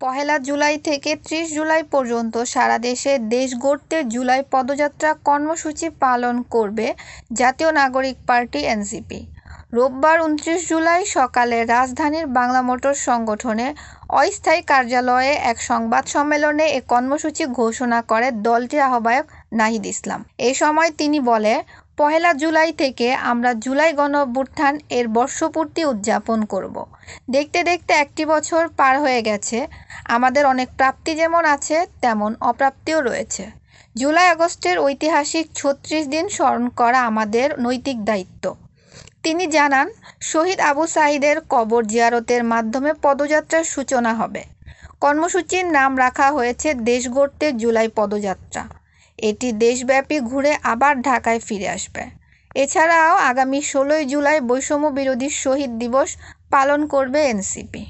পহেলা জুলাই থেকে ৩০ জুলাই পর্যন্ত সারা দেশে দেশ গড়তে জুলাই পদযাত্রা কর্মসূচি পালন করবে জাতীয় নাগরিক পার্টি এনসিপি। রোববার ২৯ জুলাই সকালে রাজধানীর বাংলা মোটর সংগঠনের অস্থায়ী কার্যালয়ে এক সংবাদ সম্মেলনে এ কর্মসূচি ঘোষণা করে দলটির আহ্বায়ক নাহিদ ইসলাম। এই সময় তিনি বলে, পহেলা জুলাই থেকে আমরা জুলাই গণঅভ্যুত্থান এর বর্ষপূর্তি উদযাপন করব। দেখতে দেখতে একটি বছর পার হয়ে গেছে। আমাদের অনেক প্রাপ্তি যেমন আছে, তেমন অপ্রাপ্তিও রয়েছে। জুলাই আগস্টের ঐতিহাসিক ৩৬ দিন স্মরণ করা আমাদের নৈতিক দায়িত্ব। তিনি জানান, শহীদ আবু সাঈদের কবর জিয়ারতের মাধ্যমে পদযাত্রার সূচনা হবে। কর্মসূচির নাম রাখা হয়েছে দেশ গড়তে জুলাই পদযাত্রা। এটি দেশব্যাপী ঘুরে আবার ঢাকায় ফিরে আসবে। এছাড়াও আগামী ১৬ জুলাই বৈষম্য বিরোধী শহীদ দিবস পালন করবে এনসিপি।